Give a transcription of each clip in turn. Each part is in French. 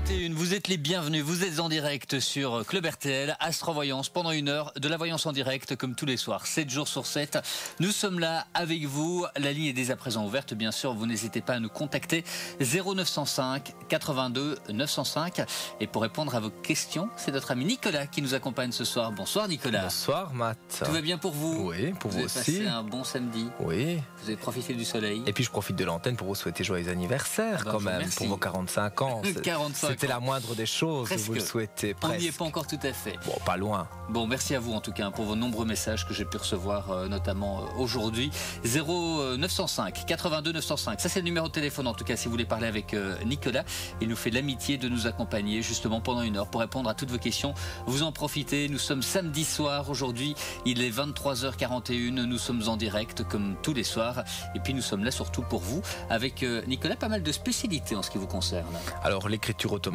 21h41, vous êtes les bienvenus, vous êtes en direct sur Club RTL, Astrovoyance, pendant 1 heure, de la voyance en direct comme tous les soirs, 7 jours sur 7. Nous sommes là avec vous, la ligne est dès à présent ouverte, bien sûr, vous n'hésitez pas à nous contacter, 0905 82 905. Et pour répondre à vos questions, c'est notre ami Nicolas qui nous accompagne ce soir. Bonsoir Nicolas. Bonsoir Matt. Tout va bien pour vous? Oui, pour vous aussi. Vous avez passé un bon samedi? Oui. Vous avez profité du soleil? Et puis je profite de l'antenne pour vous souhaiter joyeux anniversaire quand même, merci. pour vos 45 ans. 45 C'était la moindre des choses, presque. Vous le souhaitez On presque. n'y est pas encore tout à fait. Bon, pas loin. Bon, merci à vous en tout cas pour vos nombreux messages que j'ai pu recevoir notamment aujourd'hui. 0905 82 905, ça c'est le numéro de téléphone en tout cas si vous voulez parler avec Nicolas. Il nous fait l'amitié de nous accompagner justement pendant 1 heure pour répondre à toutes vos questions. Vous en profitez, nous sommes samedi soir aujourd'hui, il est 23h41, nous sommes en direct comme tous les soirs et puis nous sommes là surtout pour vous avec Nicolas, pas mal de spécialités en ce qui vous concerne. Alors l'écriture automatique.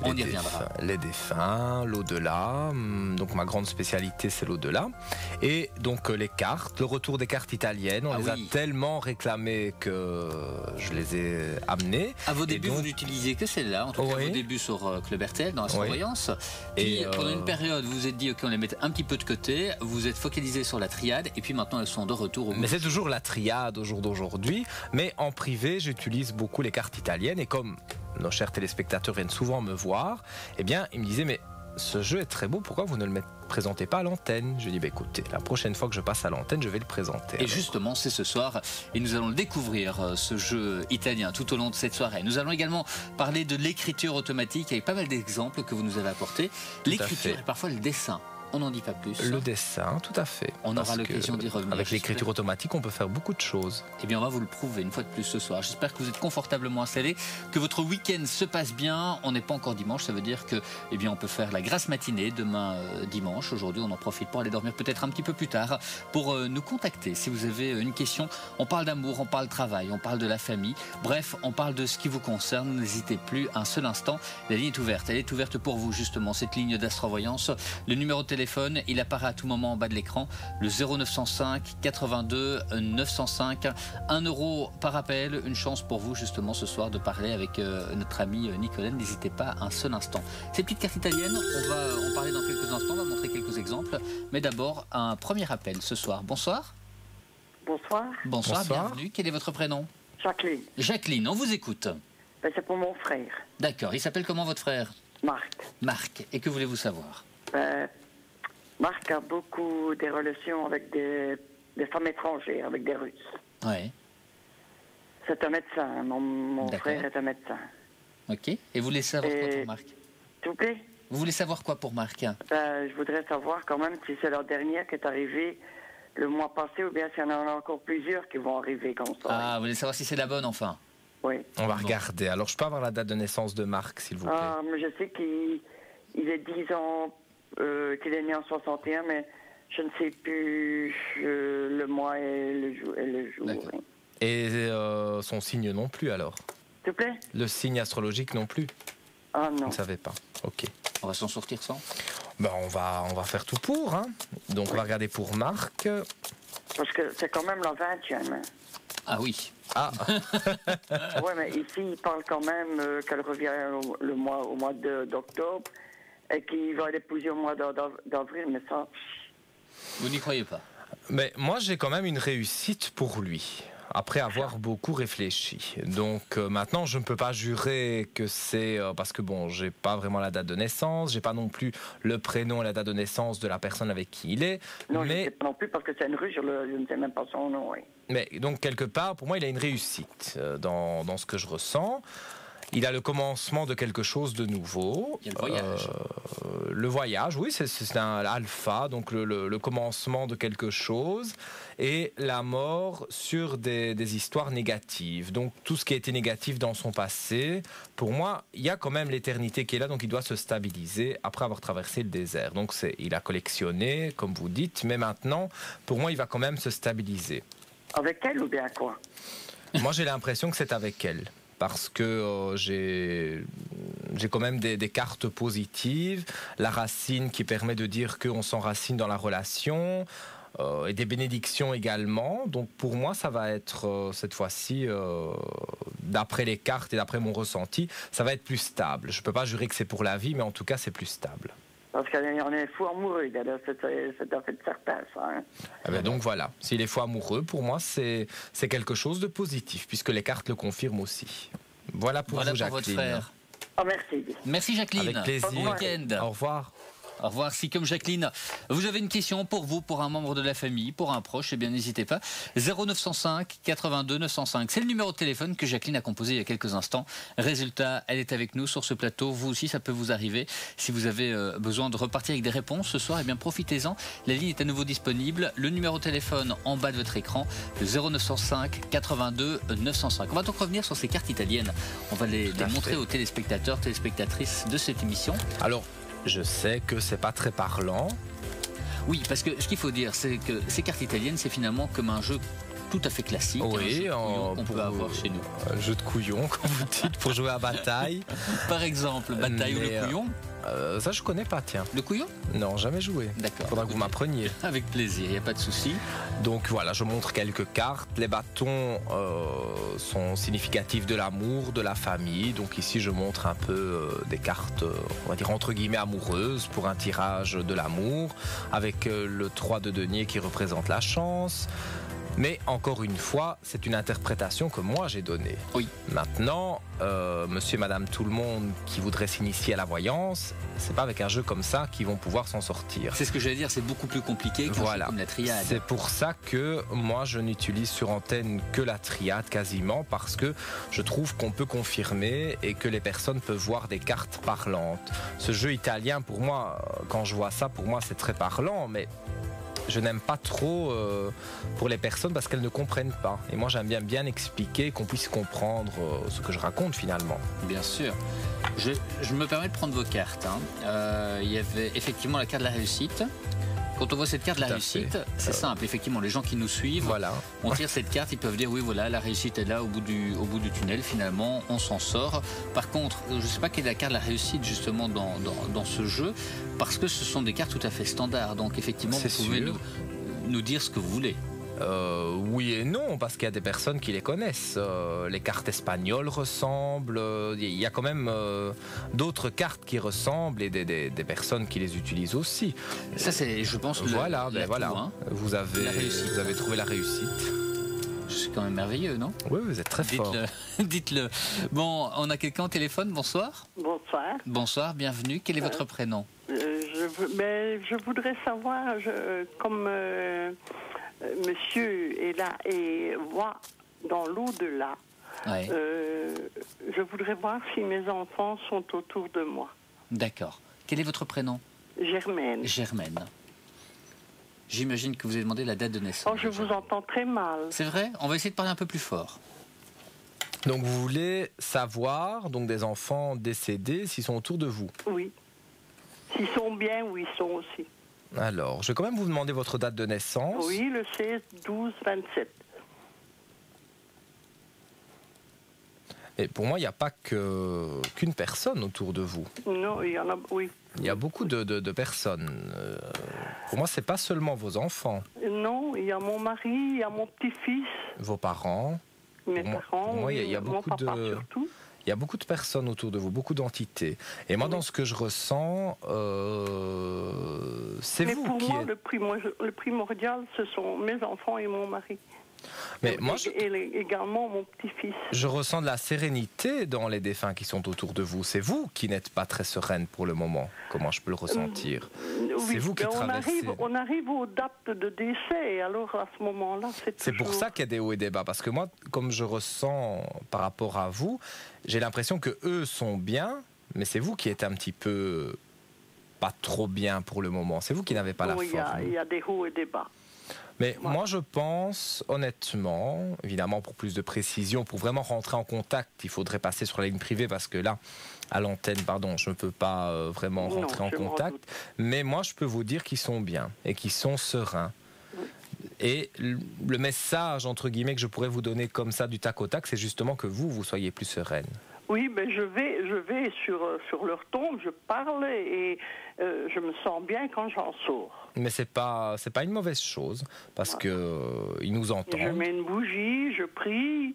On y reviendra. Les défunts, l'au-delà. Donc ma grande spécialité c'est l'au-delà. Et donc les cartes, le retour des cartes italiennes. On les a tellement réclamées que je les ai amenées. À vos débuts, vous n'utilisiez que celle-là, en tout cas vos débuts sur Club RTL, dans la surveillance. Et pendant une période, vous vous êtes dit, ok, on les met un petit peu de côté, vous êtes focalisé sur la triade, et puis maintenant elles sont de retour au goût. Mais c'est toujours la triade au jour d'aujourd'hui. Mais en privé, j'utilise beaucoup les cartes italiennes. Et comme nos chers téléspectateurs viennent souvent me voir, eh bien, ils me disaient, mais ce jeu est très beau, pourquoi vous ne le présentez pas à l'antenne? Je dis, bah, écoutez, la prochaine fois que je passe à l'antenne, je vais le présenter. Et justement, c'est ce soir, et nous allons le découvrir, ce jeu italien, tout au long de cette soirée. Nous allons également parler de l'écriture automatique, avec pas mal d'exemples que vous nous avez apportés. L'écriture et parfois le dessin. On n'en dit pas plus. Le dessin, tout à fait. On aura l'occasion d'y revenir. Avec l'écriture automatique, on peut faire beaucoup de choses. Eh bien, on va vous le prouver une fois de plus ce soir. J'espère que vous êtes confortablement installés, que votre week-end se passe bien. On n'est pas encore dimanche, ça veut dire que, eh bien, on peut faire la grasse matinée demain dimanche. Aujourd'hui, on en profite pour aller dormir peut-être un petit peu plus tard, pour nous contacter. Si vous avez une question, on parle d'amour, on parle travail, on parle de la famille. Bref, on parle de ce qui vous concerne. N'hésitez plus un seul instant. La ligne est ouverte. Elle est ouverte pour vous, justement, cette ligne d'astrovoyance. Le numéro de téléphone, il apparaît à tout moment en bas de l'écran, le 0905 82 905. 1 euro par appel, une chance pour vous justement ce soir de parler avec notre ami Nicolas. N'hésitez pas un seul instant. Ces petites cartes italiennes, on va en parler dans quelques instants, on va montrer quelques exemples. Mais d'abord, un premier appel ce soir. Bonsoir. Bonsoir. Bonsoir, bienvenue. Quel est votre prénom? Jacqueline. Jacqueline, on vous écoute. Ben, c'est pour mon frère. D'accord, il s'appelle comment votre frère? Marc. Marc, et que voulez-vous savoir? Marc a beaucoup des relations avec des femmes étrangères, avec des Russes. Oui. C'est un médecin, mon frère est un médecin. Ok, et vous voulez savoir quoi pour Marc? S'il vous plaît? Vous voulez savoir quoi pour Marc? Je voudrais savoir quand même si c'est la dernière qui est arrivée le mois passé ou bien s'il y en a encore plusieurs qui vont arriver comme ça. Ah, vous voulez savoir si c'est la bonne enfin? Oui. On va regarder. Alors, je peux avoir la date de naissance de Marc, s'il vous plaît? Mais je sais qu'il est 10 ans, qu'il est né en 61, mais je ne sais plus le mois et le jour. Oui. Et son signe non plus, alors? S'il vous plaît? Le signe astrologique non plus? Ah non. Vous ne savez pas. Ok. On va s'en sortir sans? Ben, on va faire tout pour. Hein. Donc, on va regarder pour Marc. Parce que c'est quand même la 20e. Hein. Ah oui. Ah. Oui, mais ici, il parle quand même qu'elle revient au mois d'octobre et qu'il va l'épouser au mois d'avril, mais ça... Vous n'y croyez pas? Mais moi, j'ai quand même une réussite pour lui, après avoir beaucoup réfléchi. Donc maintenant, je ne peux pas jurer que c'est... parce que bon, j'ai pas vraiment la date de naissance, j'ai pas non plus le prénom et la date de naissance de la personne avec qui il est. Non, mais... je ne sais pas non plus parce que c'est une rue, je ne sais même pas son nom, oui. Mais donc, quelque part, pour moi, il a une réussite dans ce que je ressens. Il a le commencement de quelque chose de nouveau. Il y a le voyage. Le voyage, oui, c'est un alpha, donc le commencement de quelque chose. Et la mort sur des histoires négatives. Donc tout ce qui a été négatif dans son passé, pour moi, il y a quand même l'éternité qui est là, donc il doit se stabiliser après avoir traversé le désert. Donc il a collectionné, comme vous dites, mais maintenant, pour moi, il va quand même se stabiliser. Avec elle ou bien quoi? Moi, j'ai l'impression que c'est avec elle. Parce que j'ai quand même des cartes positives, la racine qui permet de dire qu'on s'enracine dans la relation, et des bénédictions également. Donc pour moi, ça va être cette fois-ci d'après les cartes et d'après mon ressenti, ça va être plus stable. Je ne peux pas jurer que c'est pour la vie, mais en tout cas, c'est plus stable. Parce qu'on est fou amoureux, alors c'est en fait certain, ça. Hein. Eh bien, donc voilà, s'il est fou amoureux, pour moi, c'est quelque chose de positif, puisque les cartes le confirment aussi. Voilà pour vous, Jacqueline. Votre frère. Oh, merci. Merci Jacqueline. Avec plaisir. Bon week-end. Au revoir. Au revoir. Si comme Jacqueline, vous avez une question pour vous, pour un membre de la famille, pour un proche, eh bien n'hésitez pas. 0905 82 905. C'est le numéro de téléphone que Jacqueline a composé il y a quelques instants. Résultat, elle est avec nous sur ce plateau. Vous aussi, ça peut vous arriver. Si vous avez besoin de repartir avec des réponses ce soir, eh bien profitez-en. La ligne est à nouveau disponible. Le numéro de téléphone en bas de votre écran, le 0905 82 905. On va donc revenir sur ces cartes italiennes. On va les montrer aux téléspectateurs, téléspectatrices de cette émission. Alors, je sais que c'est pas très parlant. Oui, parce que ce qu'il faut dire, c'est que ces cartes italiennes, c'est finalement comme un jeu tout à fait classique. Oui, qu'on peut avoir chez nous. Un jeu de couillon, comme vous dites, pour jouer à bataille. Par exemple, bataille ou le couillon. Ça, je connais pas, tiens. Le couillon? Non, jamais joué. D'accord. Faudra que vous m'appreniez. Avec plaisir, il n'y a pas de souci. Donc voilà, je montre quelques cartes. Les bâtons sont significatifs de l'amour, de la famille. Donc ici, je montre un peu des cartes, on va dire entre guillemets amoureuses, pour un tirage de l'amour, avec le 3 de denier qui représente la chance. Mais encore une fois, c'est une interprétation que moi j'ai donnée. Oui. Maintenant, monsieur et madame tout le monde qui voudraient s'initier à la voyance, c'est pas avec un jeu comme ça qu'ils vont pouvoir s'en sortir. C'est ce que j'allais dire, c'est beaucoup plus compliqué qu'un jeu comme la triade. C'est pour ça que moi je n'utilise sur antenne que la triade quasiment, parce que je trouve qu'on peut confirmer et que les personnes peuvent voir des cartes parlantes. Ce jeu italien, pour moi, quand je vois ça, pour moi c'est très parlant, mais je n'aime pas trop pour les personnes parce qu'elles ne comprennent pas. Et moi, j'aime bien expliquer, qu'on puisse comprendre ce que je raconte finalement. Bien sûr. Je me permets de prendre vos cartes. Il y avait effectivement la carte de la réussite. Quand on voit cette carte de la réussite, c'est simple. Effectivement, les gens qui nous suivent, voilà. On tire cette carte, ils peuvent dire oui, voilà, la réussite est là au bout du tunnel. Finalement, on s'en sort. Par contre, je ne sais pas quelle est la carte de la réussite justement dans ce jeu, parce que ce sont des cartes tout à fait standards. Donc effectivement, vous pouvez nous dire ce que vous voulez. Oui et non, parce qu'il y a des personnes qui les connaissent. Les cartes espagnoles ressemblent. Il y a quand même d'autres cartes qui ressemblent et des personnes qui les utilisent aussi. Ça, c'est, je pense, voilà. Hein. Vous avez trouvé la réussite. C'est quand même merveilleux, non? Oui, vous êtes très fort. Dites-le. Bon, on a quelqu'un au téléphone. Bonsoir. Bonsoir. Bonsoir, bienvenue. Quel est votre prénom? Je voudrais savoir, comme monsieur est là et voit dans l'au-delà, ouais. Je voudrais voir si mes enfants sont autour de moi. D'accord. Quel est votre prénom? Germaine. Germaine. J'imagine que vous avez demandé la date de naissance. Oh, je vous entends très mal. C'est vrai? On va essayer de parler un peu plus fort. Donc vous voulez savoir, donc des enfants décédés, s'ils sont autour de vous? Oui. S'ils sont bien ou ils sont aussi. Alors, je vais quand même vous demander votre date de naissance. Oui, le 16-12-27. Et pour moi, il n'y a pas qu'une personne autour de vous. Non, il y en a, oui. Il y a beaucoup de personnes. Pour moi, ce n'est pas seulement vos enfants. Non, il y a mon mari, il y a mon petit-fils. Vos parents. Mes parents, pour moi, il y a beaucoup mon papa surtout. Il y a beaucoup de personnes autour de vous, beaucoup d'entités. Et moi, dans ce que je ressens, c'est vous qui... Mais pour moi, le primordial, ce sont mes enfants et mon mari. Mais moi, également mon petit-fils. Je ressens de la sérénité dans les défunts qui sont autour de vous. C'est vous qui n'êtes pas très sereine pour le moment. Comment je peux le ressentir? Oui, c'est vous qui traversez. On arrive aux dates de décès, et alors à ce moment-là, c'est pour ça qu'il y a des hauts et des bas. Parce que moi, comme je ressens par rapport à vous, j'ai l'impression que eux sont bien, mais c'est vous qui êtes un petit peu pas trop bien pour le moment. C'est vous qui n'avez pas la forme. Il y a des hauts et des bas. Mais moi, je pense, honnêtement, évidemment, pour plus de précision, pour vraiment rentrer en contact, il faudrait passer sur la ligne privée parce que là, à l'antenne, pardon, je ne peux pas vraiment rentrer en contact. Mais moi, je peux vous dire qu'ils sont bien et qu'ils sont sereins. Oui. Et le message, entre guillemets, que je pourrais vous donner comme ça du tac au tac, c'est justement que vous soyez plus sereine. Oui, mais je vais sur leur tombe, je parle et je me sens bien quand j'en sors. Mais c'est pas une mauvaise chose parce que ils nous entendent. Je mets une bougie, je prie.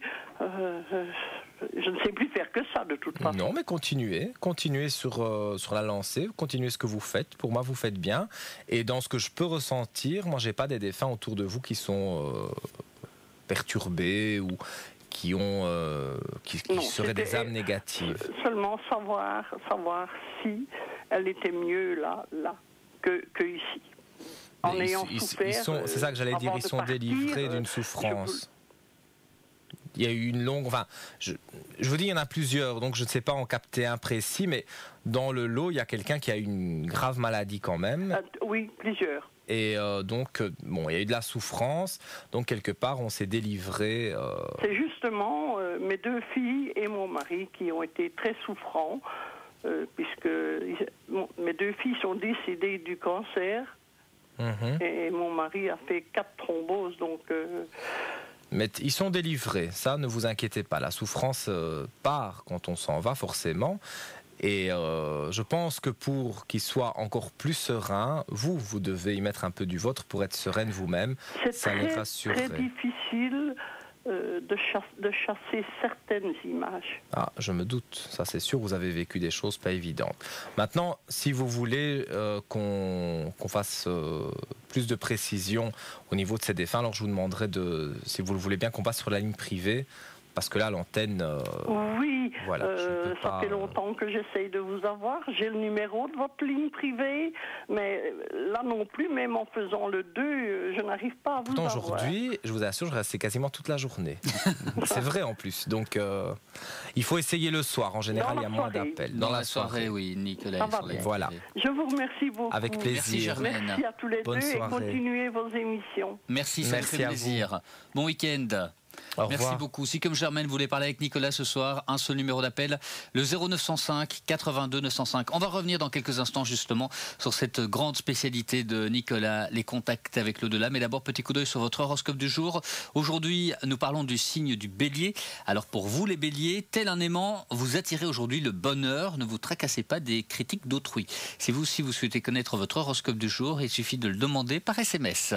Je ne sais plus faire que ça de toute façon. Non, mais continuez sur la lancée, continuez ce que vous faites. Pour moi, vous faites bien. Et dans ce que je peux ressentir, moi, j'ai pas des défunts autour de vous qui sont perturbés ou qui seraient des âmes négatives. Seulement savoir si elle était mieux là que ici. En ayant souffert. C'est ça que j'allais dire, ils sont délivrés d'une souffrance. Il y a eu une longue... Enfin, je vous dis, il y en a plusieurs, donc je ne sais pas en capter un précis, mais dans le lot, il y a quelqu'un qui a une grave maladie quand même. Oui, plusieurs. Et donc, bon, il y a eu de la souffrance, donc quelque part, on s'est délivré. C'est justement mes 2 filles et mon mari qui ont été très souffrants, puisque mes 2 filles sont décédées du cancer, et mon mari a fait 4 thromboses, donc... Mais ils sont délivrés, ça, ne vous inquiétez pas. La souffrance part quand on s'en va, forcément. Et je pense que pour qu'ils soient encore plus sereins, vous devez y mettre un peu du vôtre pour être sereine vous-même. Ça les rassurerait. C'est très difficile de chasser certaines images. Ah, je me doute, ça c'est sûr, vous avez vécu des choses pas évidentes. Maintenant, si vous voulez qu'on fasse plus de précision au niveau de ces défunts, alors je vous demanderai, si vous le voulez bien, qu'on passe sur la ligne privée, parce que là, l'antenne... oui, voilà, ça fait longtemps que j'essaye de vous avoir. J'ai le numéro de votre ligne privée, mais là non plus, même en faisant le 2, je n'arrive pas à vous avoir. Aujourd'hui, je vous assure, je restais quasiment toute la journée. C'est vrai en plus. Donc, il faut essayer le soir. En général, il y a moins d'appels. Dans la soirée, oui, Nicolas. Voilà. Je vous remercie beaucoup. Avec plaisir. Merci Germaine. Merci à tous les Bonne deux soirée. et continuez vos émissions. Merci, ça me fait plaisir. Bon week-end. Merci beaucoup. Si comme Germaine voulait parler avec Nicolas ce soir, un seul numéro d'appel, le 0905 82 905. On va revenir dans quelques instants justement sur cette grande spécialité de Nicolas, les contacts avec l'au-delà. Mais d'abord, petit coup d'œil sur votre horoscope du jour. Aujourd'hui, nous parlons du signe du bélier. Alors pour vous les béliers, tel un aimant, vous attirez aujourd'hui le bonheur. Ne vous tracassez pas des critiques d'autrui. Si vous aussi vous souhaitez connaître votre horoscope du jour, il suffit de le demander par SMS.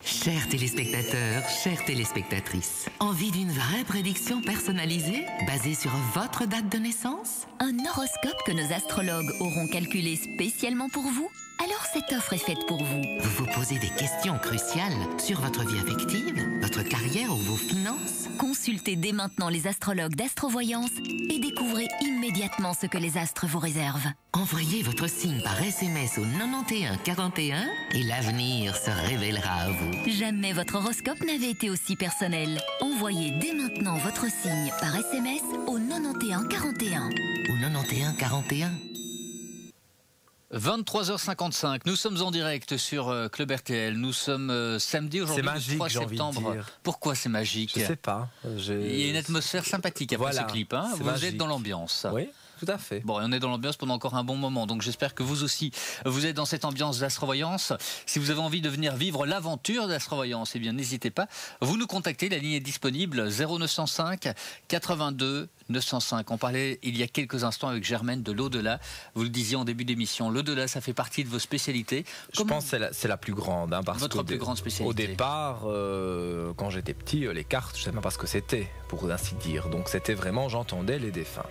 Chers téléspectateurs, chères téléspectatrices, envie d'une vraie prédiction personnalisée basée sur votre date de naissance? Un horoscope que nos astrologues auront calculé spécialement pour vous? Alors cette offre est faite pour vous. Vous vous posez des questions cruciales sur votre vie affective, votre carrière ou vos finances? Consultez dès maintenant les astrologues d'Astrovoyance et découvrez immédiatement ce que les astres vous réservent. Envoyez votre signe par SMS au 91 41 et l'avenir se révélera à vous. Jamais votre horoscope n'avait été aussi personnel. Envoyez dès maintenant votre signe par SMS au 91 41. Au 91 41. 23h55, nous sommes en direct sur Club RTL. Nous sommes samedi aujourd'hui, le 3 septembre. Pourquoi c'est magique? Je sais pas. Il y a une atmosphère sympathique après ce clip. Hein. Vous magique. êtes dans l'ambiance. Oui. Tout à fait. Bon, et on est dans l'ambiance pendant encore un bon moment, donc j'espère que vous aussi, vous êtes dans cette ambiance d'astrovoyance. Si vous avez envie de venir vivre l'aventure d'astrovoyance, eh bien n'hésitez pas. Vous nous contactez, la ligne est disponible 0905 82 905. On parlait il y a quelques instants avec Germaine de l'au-delà. Vous le disiez en début d'émission, l'au-delà, ça fait partie de vos spécialités. Je pense que c'est la plus grande. Hein, parce votre plus grande spécialité. Au départ, quand j'étais petit, les cartes, je ne savais pas ce que c'était, pour ainsi dire. Donc c'était vraiment, j'entendais les défunts.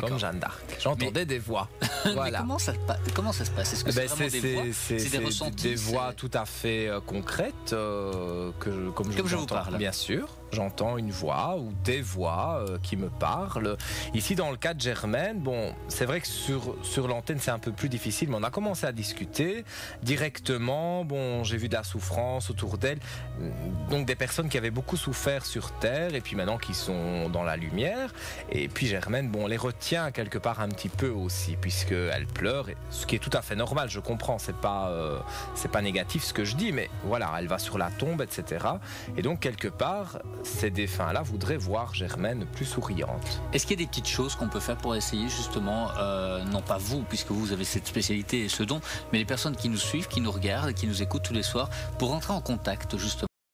Comme Jeanne d'Arc. J'entendais des voix. Voilà. Mais comment ça se passe? Est-ce que c'est vraiment des voix? C'est des ressentis? Des voix tout à fait concrètes, comme je vous parle. Bien sûr. J'entends une voix ou des voix qui me parlent. Ici, dans le cas de Germaine, bon, c'est vrai que sur l'antenne, c'est un peu plus difficile, mais on a commencé à discuter directement. Bon, j'ai vu de la souffrance autour d'elle. Donc, des personnes qui avaient beaucoup souffert sur Terre et puis maintenant qui sont dans la lumière. Et puis, Germaine, bon, on les retient quelque part un petit peu aussi, puisqu'elle pleure, ce qui est tout à fait normal, je comprends. C'est pas négatif ce que je dis, mais voilà, elle va sur la tombe, etc. Et donc, quelque part, ces défunts-là voudraient voir Germaine plus souriante. Est-ce qu'il y a des petites choses qu'on peut faire pour essayer justement, non pas vous, puisque vous avez cette spécialité et ce don, mais les personnes qui nous suivent, qui nous regardent, qui nous écoutent tous les soirs, pour entrer en contact justement